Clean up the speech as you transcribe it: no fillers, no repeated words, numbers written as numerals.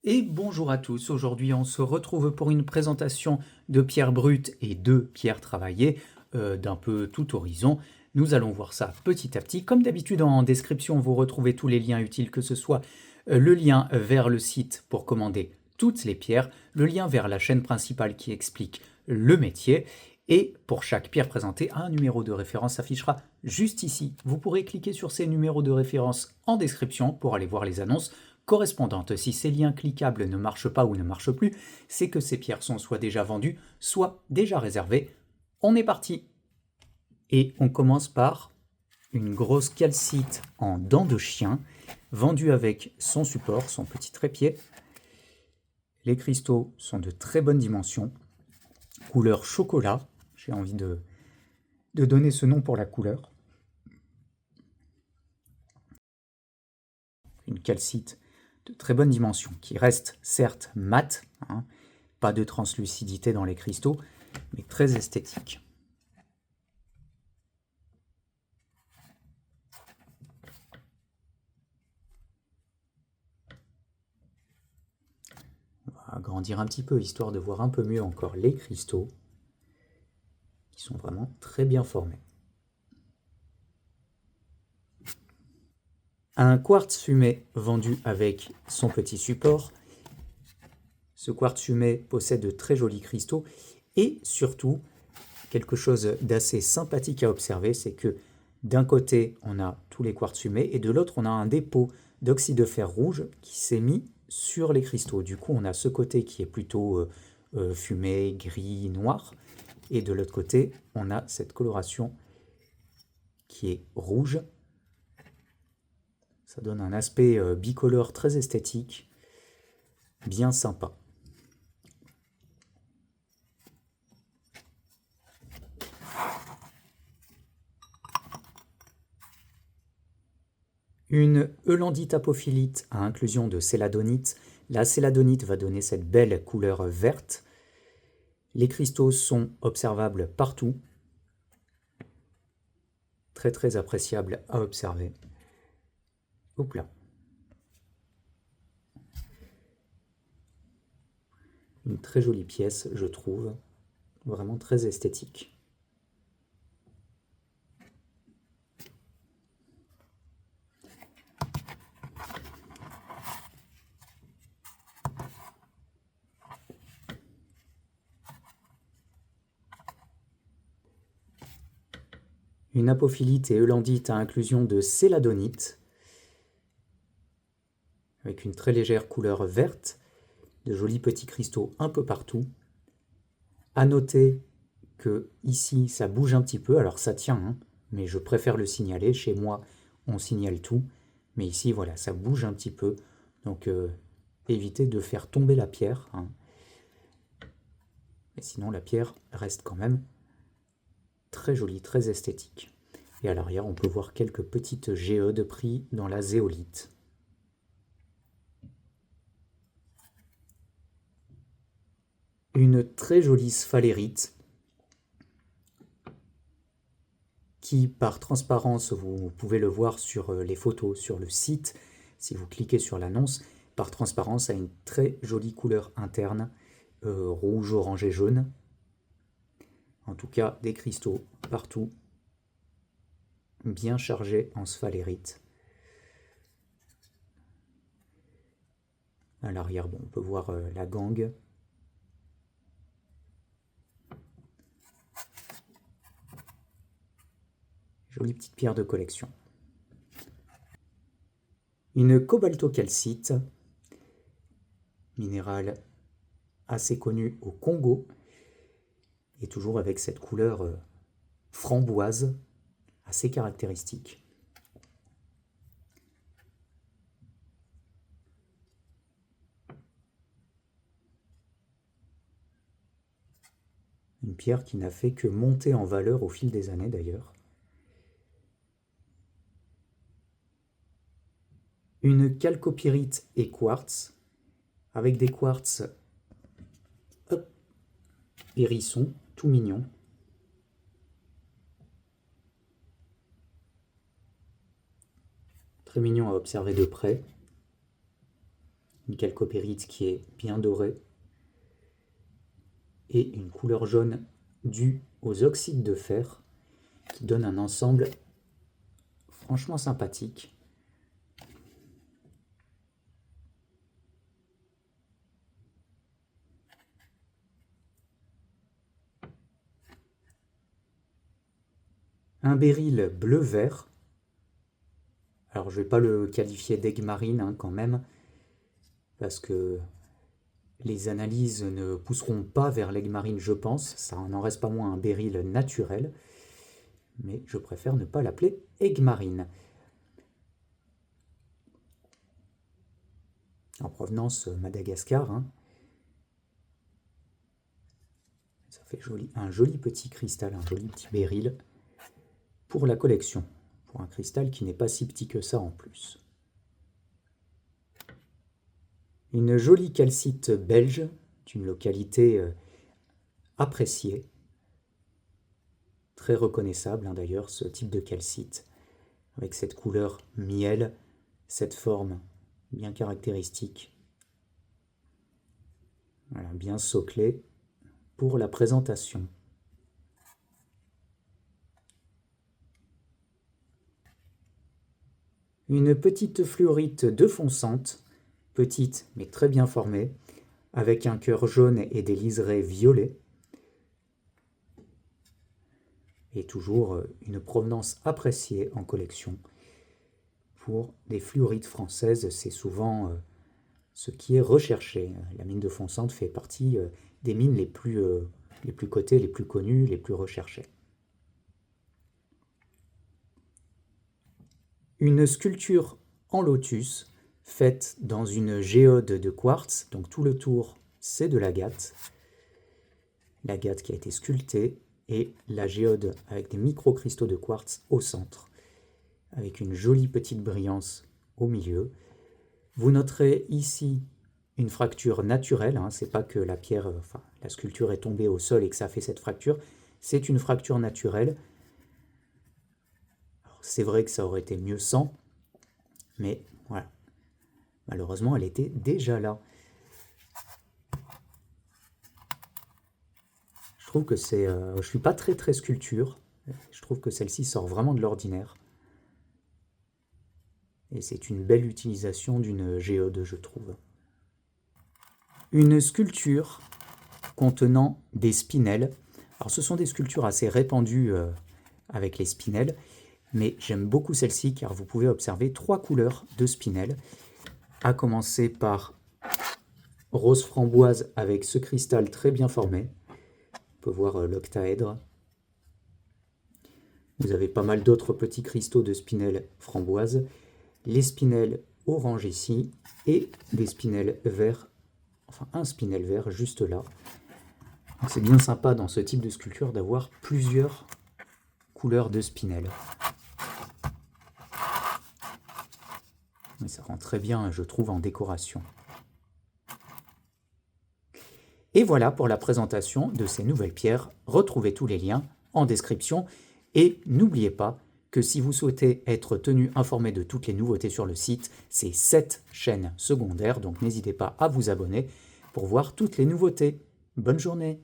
Et bonjour à tous, aujourd'hui on se retrouve pour une présentation de pierres brutes et de pierres travaillées d'un peu tout horizon. Nous allons voir ça petit à petit. Comme d'habitude en description vous retrouvez tous les liens utiles, que ce soit le lien vers le site pour commander toutes les pierres, le lien vers la chaîne principale qui explique le métier, et pour chaque pierre présentée, un numéro de référence s'affichera juste ici. Vous pourrez cliquer sur ces numéros de référence en description pour aller voir les annonces correspondantes. Si ces liens cliquables ne marchent pas ou ne marchent plus, c'est que ces pierres sont soit déjà vendues, soit déjà réservées. On est parti. Et on commence par une grosse calcite en dents de chien, vendue avec son support, son petit trépied. Les cristaux sont de très bonne dimension, couleur chocolat. J'ai envie de donner ce nom pour la couleur. Une calcite de très bonne dimension, qui reste certes mate, hein, pas de translucidité dans les cristaux, mais très esthétique. On va agrandir un petit peu, histoire de voir un peu mieux encore les cristaux, qui sont vraiment très bien formés. Un quartz fumé vendu avec son petit support. Ce quartz fumé possède de très jolis cristaux et surtout, quelque chose d'assez sympathique à observer, c'est que d'un côté, on a tous les quartz fumés et de l'autre, on a un dépôt d'oxyde de fer rouge qui s'est mis sur les cristaux. Du coup, on a ce côté qui est plutôt fumé, gris, noir, et de l'autre côté, on a cette coloration qui est rouge. Ça donne un aspect bicolore très esthétique, bien sympa. Une eulandite apophilite à inclusion de céladonite. La céladonite va donner cette belle couleur verte. Les cristaux sont observables partout. Très très appréciable à observer. Hop là. Une très jolie pièce, je trouve. Vraiment très esthétique. Une apophilite et eulandite à inclusion de céladonite, avec une très légère couleur verte, de jolis petits cristaux un peu partout. À noter que ici ça bouge un petit peu, alors ça tient, hein, mais je préfère le signaler. Chez moi, on signale tout, mais ici, voilà, ça bouge un petit peu, donc évitez de faire tomber la pierre, hein. Mais sinon, la pierre reste quand même très jolie, très esthétique. Et à l'arrière, on peut voir quelques petites géodes prises dans la zéolite. Une très jolie sphalérite qui, par transparence, vous pouvez le voir sur les photos, sur le site, si vous cliquez sur l'annonce, par transparence a une très jolie couleur interne, rouge, orange et jaune. En tout cas, des cristaux partout, bien chargés en sphalérite. À l'arrière, bon, on peut voir la gangue. Jolie petite pierre de collection. Une cobaltocalcite, minéral assez connu au Congo, et toujours avec cette couleur framboise assez caractéristique. Une pierre qui n'a fait que monter en valeur au fil des années d'ailleurs. Une chalcopyrite et quartz, avec des quartz hérissons, tout mignons. Très mignon à observer de près. une chalcopyrite qui est bien dorée, et une couleur jaune due aux oxydes de fer, qui donne un ensemble franchement sympathique. Un béryl bleu-vert. Alors je ne vais pas le qualifier d'aigue marine quand même, parce que les analyses ne pousseront pas vers l'aigue marine, je pense. Ça n'en reste pas moins un béryl naturel, mais je préfère ne pas l'appeler aigue marine. En provenance Madagascar. Ça fait un joli petit cristal, un joli petit béryl pour la collection, pour un cristal qui n'est pas si petit que ça en plus. Une jolie calcite belge, d'une localité appréciée, très reconnaissable d'ailleurs ce type de calcite, avec cette couleur miel, cette forme bien caractéristique. Voilà, bien soclé pour la présentation. Une petite fluorite defonçante, petite mais très bien formée, avec un cœur jaune et des liserés violets. Et toujours une provenance appréciée en collection. Pour des fluorites françaises, c'est souvent ce qui est recherché. La mine defonçante fait partie des mines les plus cotées, les plus connues, les plus recherchées. Une sculpture en lotus faite dans une géode de quartz, donc tout le tour c'est de l'agate. L'agate qui a été sculptée et la géode avec des microcristaux de quartz au centre, avec une jolie petite brillance au milieu. Vous noterez ici une fracture naturelle, c'est pas que la pierre, la sculpture est tombée au sol et que ça fait cette fracture, c'est une fracture naturelle. C'est vrai que ça aurait été mieux sans, mais voilà. Malheureusement, elle était déjà là. Je trouve que c'est... je suis pas très sculpture. Je trouve que celle-ci sort vraiment de l'ordinaire. Et c'est une belle utilisation d'une géode, je trouve. Une sculpture contenant des spinels. Alors ce sont des sculptures assez répandues avec les spinels. Mais j'aime beaucoup celle-ci car vous pouvez observer 3 couleurs de spinel, à commencer par rose framboise avec ce cristal très bien formé. On peut voir l'octaèdre. Vous avez pas mal d'autres petits cristaux de spinel framboise, les spinels orange ici et des spinels verts, enfin un spinel vert juste là. Donc c'est bien sympa dans ce type de sculpture d'avoir plusieurs couleurs de spinel. Mais ça rend très bien, je trouve, en décoration. Et voilà pour la présentation de ces nouvelles pierres. Retrouvez tous les liens en description. Et n'oubliez pas que si vous souhaitez être tenu informé de toutes les nouveautés sur le site, c'est 7 chaînes secondaires. Donc n'hésitez pas à vous abonner pour voir toutes les nouveautés. Bonne journée!